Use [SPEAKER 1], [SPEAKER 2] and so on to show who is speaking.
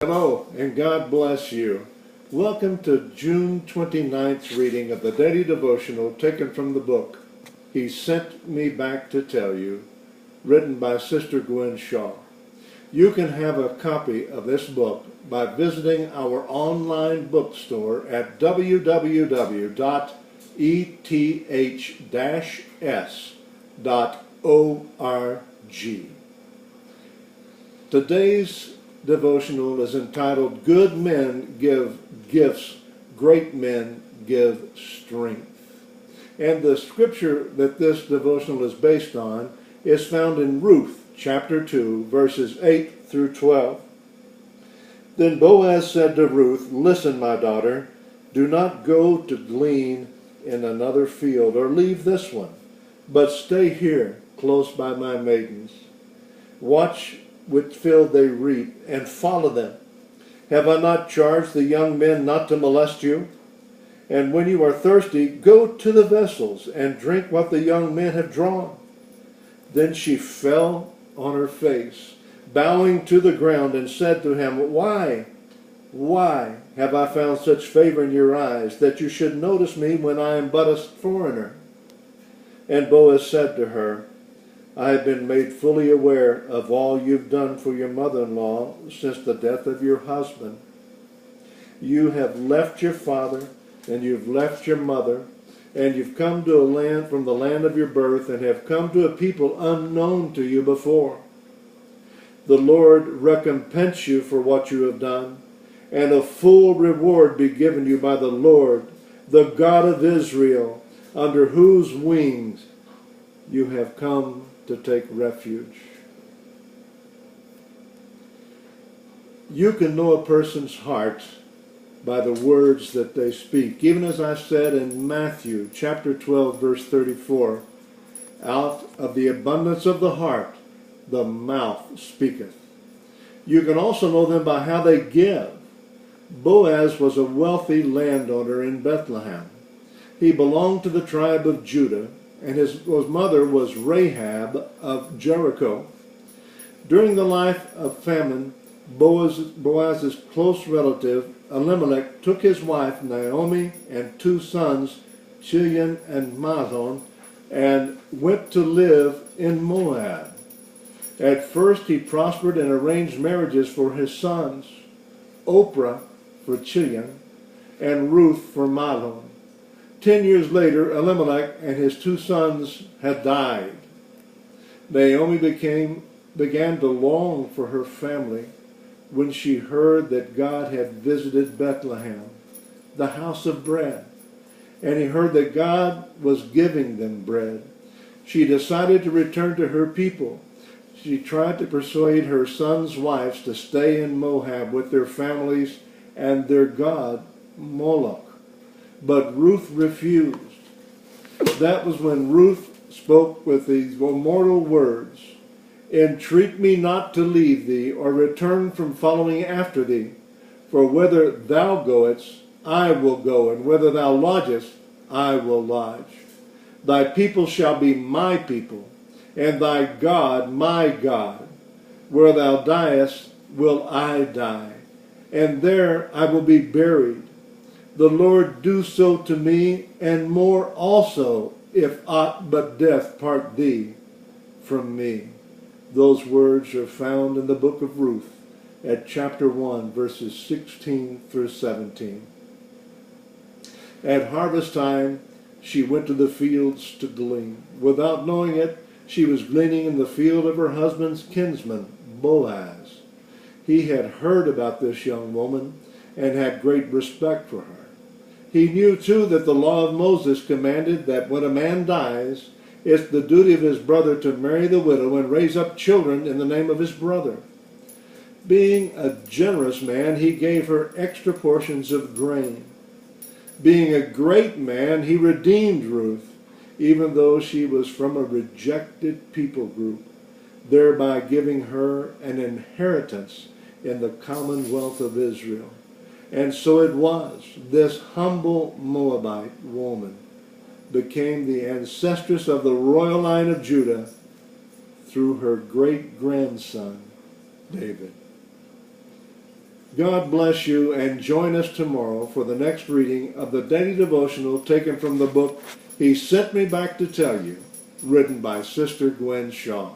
[SPEAKER 1] Hello, and God bless you. Welcome to June 29th reading of the Daily Devotional taken from the book, He Sent Me Back to Tell You, written by Sister Gwen Shaw. You can have a copy of this book by visiting our online bookstore at www.eth-s.org. Today's devotional is entitled, Good Men Give Gifts, Great Men Give Strength. And the scripture that this devotional is based on is found in Ruth chapter 2, verses 8 through 12. Then Boaz said to Ruth, Listen, my daughter, do not go to glean in another field or leave this one, but stay here close by my maidens. Watch which field they reap, and follow them. Have I not charged the young men not to molest you? And when you are thirsty, go to the vessels, and drink what the young men have drawn. Then she fell on her face, bowing to the ground, and said to him, Why have I found such favor in your eyes, that you should notice me when I am but a foreigner? And Boaz said to her, I have been made fully aware of all you've done for your mother-in-law since the death of your husband. You have left your father, and you've left your mother, and you've come to a land from the land of your birth, and have come to a people unknown to you before. The Lord recompense you for what you have done, and a full reward be given you by the Lord, the God of Israel, under whose wings you have come to take refuge. You can know a person's heart by the words that they speak. Even as I said in Matthew chapter 12, verse 34, out of the abundance of the heart, the mouth speaketh. You can also know them by how they give. Boaz was a wealthy landowner in Bethlehem. He belonged to the tribe of Judah, and his mother was Rahab of Jericho. During the life of famine, Boaz's close relative, Elimelech, took his wife Naomi and two sons, Chilion and Mahlon, and went to live in Moab. At first he prospered and arranged marriages for his sons, Oprah for Chilion and Ruth for Mahlon. 10 years later, Elimelech and his two sons had died. Naomi began to long for her family when she heard that God had visited Bethlehem, the house of bread, and he heard that God was giving them bread. She decided to return to her people. She tried to persuade her sons' wives to stay in Moab with their families and their god, Moloch. But Ruth refused. That was when Ruth spoke with these immortal words, Entreat me not to leave thee, or return from following after thee. For whither thou goest, I will go, and whither thou lodgest, I will lodge. Thy people shall be my people, and thy God my God. Where thou diest, will I die, and there I will be buried. The Lord do so to me, and more also, if aught but death part thee from me. Those words are found in the book of Ruth at chapter 1, verses 16 through 17. At harvest time, she went to the fields to glean. Without knowing it, she was gleaning in the field of her husband's kinsman, Boaz. He had heard about this young woman and had great respect for her. He knew, too, that the law of Moses commanded that when a man dies, it's the duty of his brother to marry the widow and raise up children in the name of his brother. Being a generous man, he gave her extra portions of grain. Being a great man, he redeemed Ruth, even though she was from a rejected people group, thereby giving her an inheritance in the commonwealth of Israel. And so it was, this humble Moabite woman became the ancestress of the royal line of Judah through her great-grandson, David. God bless you, and join us tomorrow for the next reading of the daily devotional taken from the book He Sent Me Back to Tell You, written by Sister Gwen Shaw.